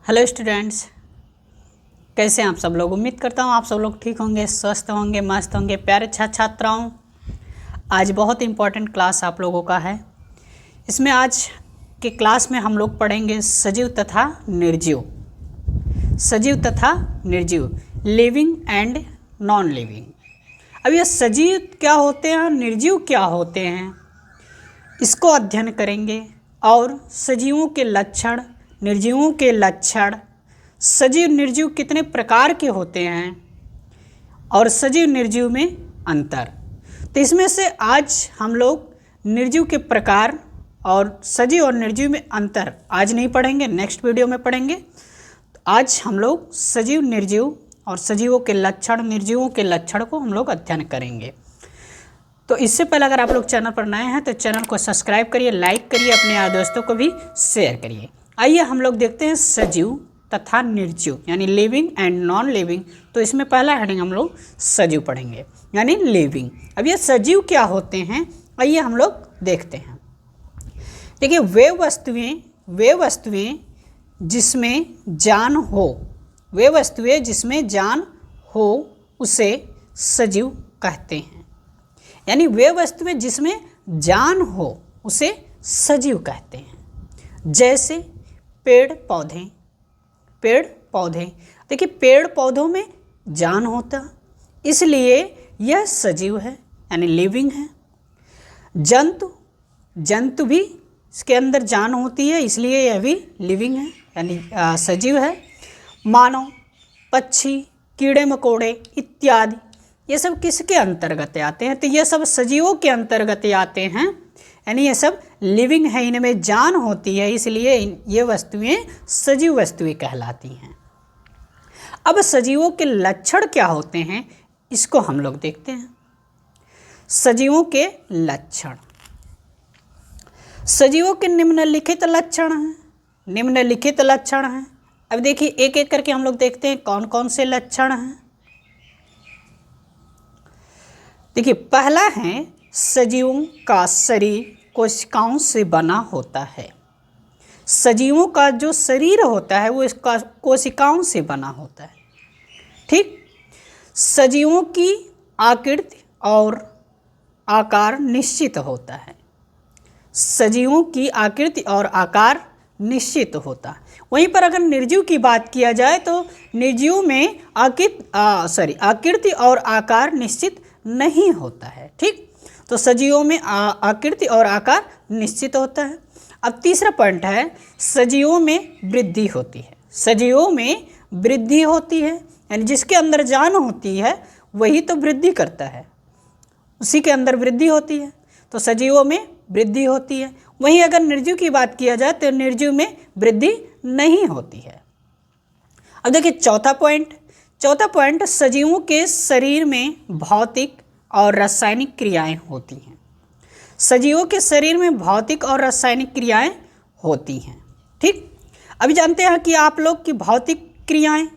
Hello students, कैसे हैं आप सब लोग। उम्मीद करता हूँ आप सब लोग ठीक होंगे, स्वस्थ होंगे, मस्त होंगे। प्यारे छात्राओं, आज बहुत इम्पोर्टेंट क्लास आप लोगों का है। इसमें आज के क्लास में हम लोग पढ़ेंगे सजीव तथा निर्जीव, सजीव तथा निर्जीव, लिविंग एंड नॉन लिविंग। अब ये सजीव क्या होते हैं, निर्जीव क्या होते हैं, इसको अध्ययन करेंगे। और सजीवों के लक्षण, निर्जीवों के लक्षण, सजीव निर्जीव कितने प्रकार के होते हैं और सजीव निर्जीव में अंतर। तो इसमें से आज हम लोग निर्जीव के प्रकार और सजीव और निर्जीव में अंतर आज नहीं पढ़ेंगे, नेक्स्ट वीडियो में पढ़ेंगे। तो आज हम लोग सजीव निर्जीव और सजीवों के लक्षण, निर्जीवों के लक्षण को हम लोग अध्ययन करेंगे। तो इससे पहले अगर आप लोग चैनल पर नए हैं तो चैनल को सब्सक्राइब करिए, लाइक करिए, अपने यार दोस्तों को भी शेयर करिए। आइए हम लोग देखते हैं सजीव तथा निर्जीव यानी लिविंग एंड नॉन लिविंग। तो इसमें पहला हेडिंग हम लोग सजीव पढ़ेंगे यानी लिविंग। अब ये सजीव क्या होते हैं, आइए हम लोग देखते हैं। देखिए, वे वस्तुएं जिसमें जान हो, वे वस्तुएं जिसमें जान हो उसे सजीव कहते हैं। यानी वे वस्तुएं जिसमें जान हो उसे सजीव कहते हैं। जैसे पेड़ पौधे, देखिए पेड़ पौधों में जान होता, इसलिए यह सजीव है यानी लिविंग है। जंतु भी इसके अंदर जान होती है, इसलिए यह भी लिविंग है यानी सजीव है। मानव, पक्षी, कीड़े मकोड़े इत्यादि, ये सब किसके अंतर्गत आते हैं, तो ये सब सजीवों के अंतर्गत आते हैं यानी ये सब लिविंग है, इनमें जान होती है, इसलिए ये वस्तुएं सजीव वस्तुएं कहलाती हैं। अब सजीवों के लक्षण क्या होते हैं इसको हम लोग देखते हैं। सजीवों के लक्षण, सजीवों के निम्नलिखित लक्षण हैं। अब देखिए एक एक करके हम लोग देखते हैं कौन कौन से लक्षण हैं। देखिए, पहला है सजीवों का शरीर कोशिकाओं से बना होता है। सजीवों का जो शरीर होता है वो इसका कोशिकाओं से बना होता है। ठीक, सजीवों की आकृति और आकार निश्चित होता है। सजीवों की आकृति और आकार निश्चित होता है। वहीं पर अगर निर्जीव की बात किया जाए तो निर्जीव में आकृति और आकार निश्चित नहीं होता है। ठीक, तो सजीवों में आकृति और आकार निश्चित होता है। अब तीसरा पॉइंट है सजीवों में वृद्धि होती है। सजीवों में वृद्धि होती है यानी जिसके अंदर जान होती है वही तो वृद्धि करता है, उसी के अंदर वृद्धि होती है, तो सजीवों में वृद्धि होती है। वहीं अगर निर्जीव की बात किया जाए तो निर्जीव में वृद्धि नहीं होती है। अब देखिए चौथा पॉइंट, सजीवों के शरीर में भौतिक और रासायनिक क्रियाएं होती हैं। सजीवों के शरीर में भौतिक और रासायनिक क्रियाएं होती हैं। ठीक, अभी जानते हैं कि आप लोग की भौतिक क्रियाएं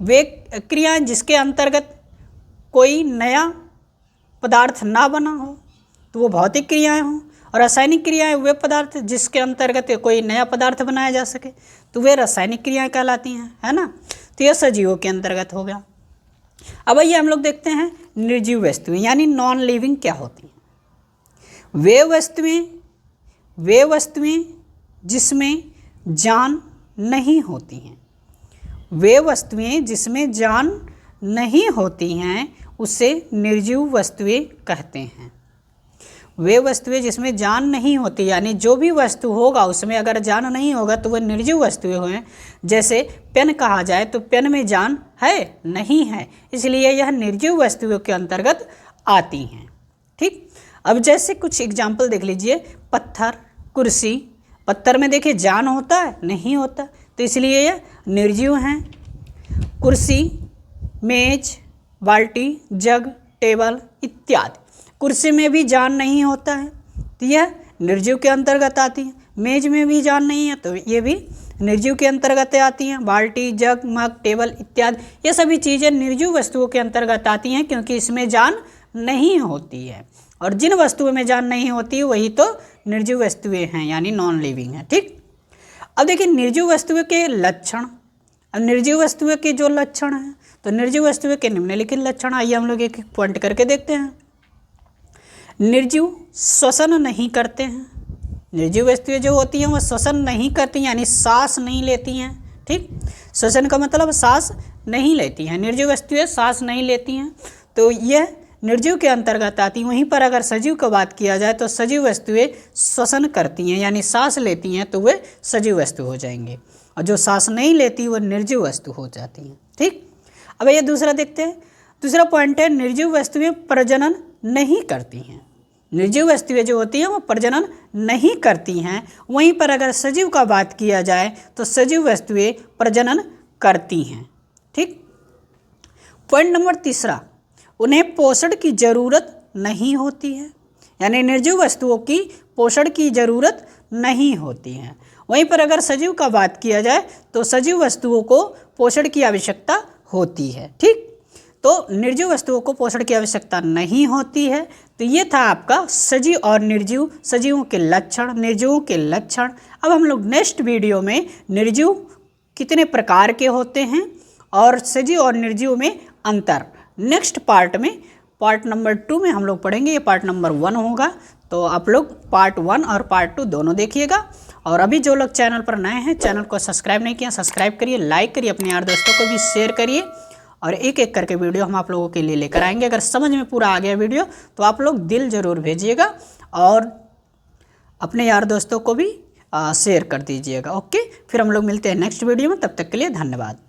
वे क्रियाएं जिसके अंतर्गत कोई नया पदार्थ ना बना हो तो वो भौतिक क्रियाएं हों, और रासायनिक क्रियाएं वे पदार्थ जिसके अंतर्गत कोई नया पदार्थ बनाया जा सके तो वे रासायनिक क्रियाएं कहलाती हैं, है ना। तो यह सजीवों के अंतर्गत हो गया। अब आइए हम लोग देखते हैं निर्जीव वस्तुएं यानी नॉन लिविंग क्या होती हैं। वे वस्तुएं जिसमें जान नहीं होती हैं, वे वस्तुएं जिसमें जान नहीं होती हैं उसे निर्जीव वस्तुएं कहते हैं। वे वस्तुएं जिसमें जान नहीं होती यानी जो भी वस्तु होगा उसमें अगर जान नहीं होगा तो वह निर्जीव वस्तुएं हुए। जैसे पेन कहा जाए तो पेन में जान है नहीं है, इसलिए यह निर्जीव वस्तुओं के अंतर्गत आती हैं। ठीक, अब जैसे कुछ एग्जाम्पल देख लीजिए। पत्थर, कुर्सी, पत्थर में देखिए जान होता है नहीं होता, तो इसलिए यह निर्जीव हैं। कुर्सी, मेज, बाल्टी, जग, टेबल इत्यादि, कुर्सी में भी जान नहीं होता है तो यह निर्जीव के अंतर्गत आती है। मेज में भी जान नहीं है तो ये भी निर्जीव के अंतर्गत आती हैं। बाल्टी, जग, मग, टेबल इत्यादि ये सभी चीज़ें निर्जीव वस्तुओं के अंतर्गत आती हैं क्योंकि इसमें जान नहीं होती है, और जिन वस्तुओं में जान नहीं होती वही तो निर्जीव वस्तुएं हैं यानी नॉन लिविंग है। ठीक, अब देखिए निर्जीव वस्तुओं के लक्षण। अब निर्जीव वस्तुओं के जो लक्षण हैं, तो निर्जीव वस्तुओं के निम्नलिखित लक्षण, आइए हम लोग एक एक पॉइंट करके देखते हैं। निर्जीव श्वसन नहीं करते हैं। निर्जीव वस्तुएं जो होती हैं वो श्वसन नहीं करती, यानी सांस नहीं लेती हैं। ठीक, श्वसन का मतलब सांस नहीं लेती हैं। निर्जीव वस्तुएं सांस नहीं लेती हैं, तो यह निर्जीव के अंतर्गत आती। वहीं पर अगर सजीव की बात किया जाए तो सजीव वस्तुएं श्वसन करती हैं, यानी सांस लेती हैं, तो वे सजीव वस्तु हो जाएंगे, और जो सांस नहीं लेती वो निर्जीव वस्तु हो जाती हैं। ठीक, अब ये दूसरा देखते हैं। दूसरा पॉइंट है निर्जीव वस्तुएं प्रजनन नहीं करती हैं। निर्जीव वस्तुएं जो होती हैं वो प्रजनन नहीं करती हैं। वहीं पर अगर सजीव का बात किया जाए तो सजीव वस्तुएं प्रजनन करती हैं। ठीक, पॉइंट नंबर तीसरा, उन्हें पोषण की ज़रूरत नहीं होती है, यानी निर्जीव वस्तुओं की पोषण की ज़रूरत नहीं होती है। वहीं पर अगर सजीव का बात किया जाए तो सजीव वस्तुओं को पोषण की आवश्यकता होती है। ठीक, तो निर्जीव वस्तुओं को पोषण की आवश्यकता नहीं होती है। तो ये था आपका सजीव और निर्जीव, सजीवों के लक्षण, निर्जीवों के लक्षण। अब हम लोग नेक्स्ट वीडियो में निर्जीव कितने प्रकार के होते हैं और सजीव और निर्जीव में अंतर, नेक्स्ट पार्ट में, पार्ट नंबर 2 में हम लोग पढ़ेंगे। ये पार्ट नंबर 1 होगा, तो आप लोग पार्ट 1 और पार्ट 2 दोनों देखिएगा। और अभी जो लोग चैनल पर नए हैं, चैनल को सब्सक्राइब नहीं किया, सब्सक्राइब करिए, लाइक करिए, अपने यार दोस्तों को भी शेयर करिए, और एक एक करके वीडियो हम आप लोगों के लिए लेकर आएंगे। अगर समझ में पूरा आ गया वीडियो तो आप लोग दिल ज़रूर भेजिएगा और अपने यार दोस्तों को भी शेयर कर दीजिएगा। ओके, फिर हम लोग मिलते हैं नेक्स्ट वीडियो में, तब तक के लिए धन्यवाद।